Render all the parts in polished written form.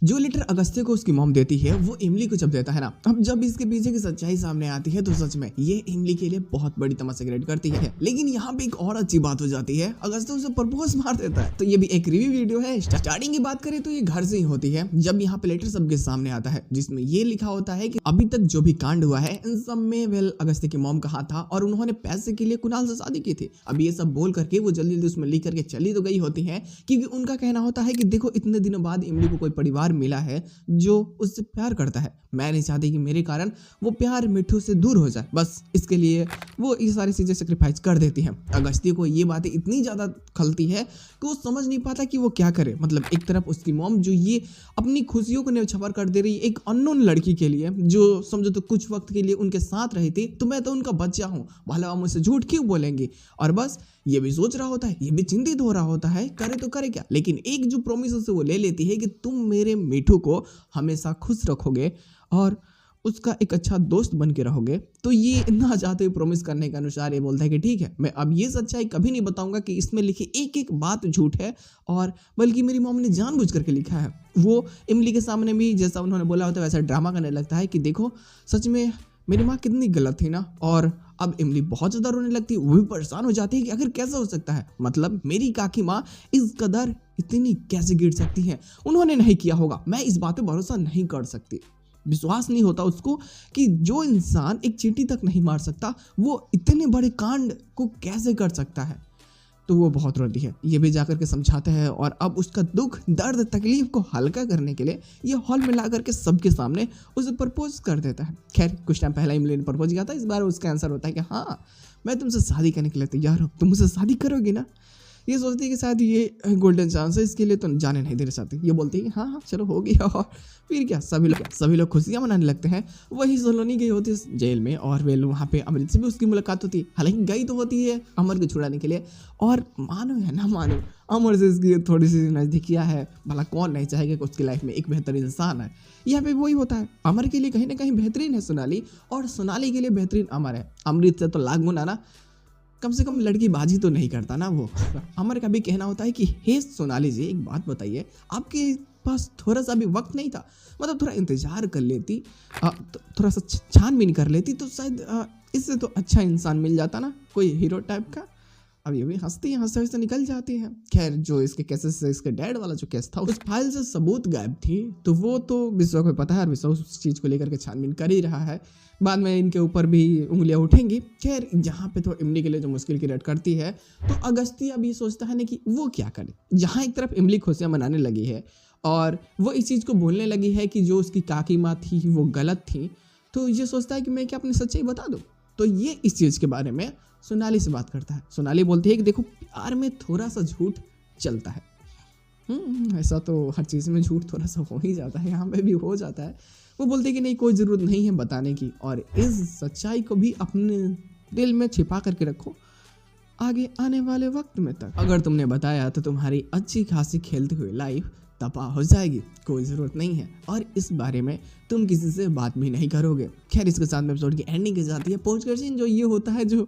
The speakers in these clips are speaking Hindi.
जो लेटर अगस्त्य को उसकी मॉम देती है वो इमली को जब देता है ना, अब जब इसके पीछे की सच्चाई सामने आती है तो सच में ये इमली के लिए बहुत बड़ी तमस्या क्रिएट करती है। लेकिन यहाँ पे एक और अच्छी बात हो जाती है, अगस्त्य उसे प्रपोज मार देता है। तो ये भी एक रिव्यू वीडियो है। स्टार्टिंग की बात करें तो ये घर से ही होती है, जब यहाँ पे लेटर सबके सामने आता है जिसमें ये लिखा होता है कि अभी तक जो भी कांड हुआ है इन सब में वेल अगस्त्य की मॉम कहा था और उन्होंने पैसे के लिए कुणाल से शादी की थी। अब ये सब बोल करके वो जल्दी जल्दी उसमें लिख करके चली तो गई होती है, क्योंकि उनका कहना होता है कि देखो इतने दिनों बाद इमली को कोई परिवार मिला है जो उससे प्यार करता है। मैं नहीं चाहती कि मेरे कारण वो प्यार मिठू से दूर हो जाए, बस इसके लिए वो ये सारी चीजें सेक्रीफाइस कर देती है। अगस्त्य को ये बातें इतनी ज्यादा खलती है कि वो समझ नहीं पाता कि वो क्या करे। मतलब एक तरफ उसकी मॉम जो ये अपनी खुशियों को न्यौछावर कर दे रही है एक अननोन लड़की के लिए जो समझो तो कुछ वक्त के लिए उनके साथ रही थी, तो मैं तो उनका बच्चा हूँ, भला मुझसे झूठ क्यों बोलेंगे। और बस ये भी सोच रहा होता है, ये भी चिंतित हो रहा होता है, करे तो करे क्या। लेकिन एक जो प्रॉमिस से वो ले लेती है कि तुम मेरे मिठू को हमेशा खुश रखोगे और उसका एक अच्छा दोस्त बन के रहोगे। तो ये ना चाहते हुए प्रॉमिस करने के अनुसार ये बोलता है कि ठीक है, मैं अब ये सच्चाई कभी नहीं बताऊंगा कि इसमें लिखी एक एक बात झूठ है, और बल्कि मेरी मॉम ने जानबूझ करके लिखा है। वो इमली के सामने भी जैसा उन्होंने बोला होता है वैसा ड्रामा करने लगता है कि देखो सच में मेरी माँ कितनी गलत थी ना। और अब इमली बहुत ज़्यादा रोने लगती है, वो भी परेशान हो जाती है कि आखिर कैसा हो सकता है, मतलब मेरी काकी माँ इस कदर इतनी कैसे गिर सकती हैं, उन्होंने नहीं किया होगा, मैं इस बात पे भरोसा नहीं कर सकती। विश्वास नहीं होता उसको कि जो इंसान एक चींटी तक नहीं मार सकता वो इतने बड़े कांड को कैसे कर सकता है। तो वो बहुत रोती है, ये भी जाकर के समझाते हैं और अब उसका दुख दर्द तकलीफ को हल्का करने के लिए ये हॉल में ला करके सबके सामने उसे प्रपोज कर देता है। खैर कुछ टाइम पहले इमली ने प्रपोज किया था, इस बार उसका आंसर होता है कि हाँ मैं तुमसे शादी करने के लिए तैयार हूँ, तुम मुझसे शादी करोगी ना। ये सोचती है कि शायद ये गोल्डन चांस है, इसके लिए तो जाने नहीं देना चाहती। ये बोलती है कि हाँ हाँ चलो हो गया। और फिर क्या सभी लोग खुशियाँ मनाने लगते हैं। वही सोलोनी गई होती है जेल में और वे वहाँ पे अमृत से भी उसकी मुलाकात होती है। हालांकि गई तो होती है अमर को छुड़ाने के लिए, और मानो या ना मानो अमर से इसकी थोड़ी सी नज़दीकियाँ है। भला कौन नहीं चाहेगा कि उसकी लाइफ में एक बेहतर इंसान है। यहाँ पे वही होता है, अमर के लिए कहीं ना कहीं बेहतरीन है सोनाली, और सोनाली के लिए बेहतरीन अमर है। अमृत से तो लाख गुना ना, कम से कम लड़की बाजी तो नहीं करता ना वो। अमर का भी कहना होता है कि हे सोनाली जी एक बात बताइए, आपके पास थोड़ा सा भी वक्त नहीं था, मतलब थोड़ा इंतजार कर लेती, थोड़ा सा छानबीन कर लेती तो शायद इससे तो अच्छा इंसान मिल जाता ना, कोई हीरो टाइप का। अब ये भी हंसती हंसते निकल जाती है। खैर जो इसके केसेस से इसके डैड वाला जो केस था उस फाइल से सबूत गायब थी, तो वो तो विश्व को पता है और विश्व उस चीज़ को लेकर के छानबीन कर ही रहा है। बाद में इनके ऊपर भी उंगलियां उठेंगी। खैर यहाँ पे तो इमली के लिए जो मुश्किल क्रिएट करती है, तो अगस्त्य अब ये सोचता है ना कि वो क्या करे। जहाँ एक तरफ इमली खुशियाँ मनाने लगी है और वो इस चीज़ को बोलने लगी है कि जो उसकी काकी माँ थी वो गलत थी, तो ये सोचता है कि मैं क्या अपनी सच्चाई बता दूँ। तो ये इस चीज़ के बारे में सोनाली से बात करता है। सोनाली बोलती है कि देखो प्यार में थोड़ा सा झूठ चलता है। ऐसा तो हर चीज़ में झूठ थोड़ा सा हो ही जाता है, यहाँ पे भी हो जाता है। वो बोलते हैं कि नहीं कोई ज़रूरत नहीं है बताने की, और इस सच्चाई को भी अपने दिल में छिपा करके रखो आगे आने वाले वक्त में तक। अगर तुमने बताया तो तुम्हारी अच्छी खासी खेलती हुई लाइफ तबाह हो जाएगी, कोई ज़रूरत नहीं है, और इस बारे में तुम किसी से बात भी नहीं करोगे। खैर इसके साथ में एपिसोड की एंडिंग की जाती है। पोस्ट क्रेडिट सीन जो ये होता है जो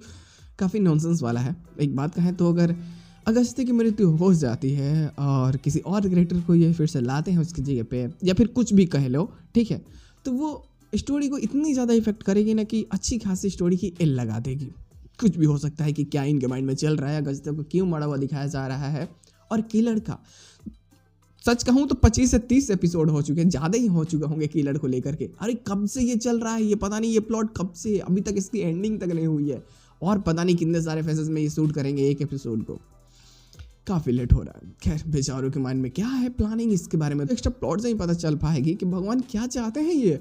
काफ़ी नॉनसेंस वाला है। एक बात कहें तो अगर अगस्त्य की मृत्यु हो जाती है और किसी और क्रिएटर को ये फिर से लाते हैं उसकी जगह पे, या फिर कुछ भी कह लो, ठीक है, तो वो स्टोरी को इतनी ज़्यादा इफेक्ट करेगी ना कि अच्छी खासी स्टोरी की एल लगा देगी। कुछ भी हो सकता है कि क्या इनके माइंड में चल रहा है, अगस्त्य को क्यों मरा हुआ दिखाया जा रहा है। और किलर का सच कहूँ तो 25 से 30 एपिसोड हो चुके हैं, ज़्यादा ही हो चुके होंगे किलर को लेकर के। अरे कब से ये चल रहा है, ये पता नहीं ये प्लॉट कब से, अभी तक इसकी एंडिंग तक नहीं हुई है, और पता नहीं कितने सारे फेसेस में ये शूट करेंगे एक एपिसोड को। काफ़ी लेट हो रहा है। खैर बेचारों के माइंड में क्या है प्लानिंग, इसके बारे में तो एक्स्ट्रा प्लॉट से ही पता चल पाएगी कि भगवान क्या चाहते हैं ये।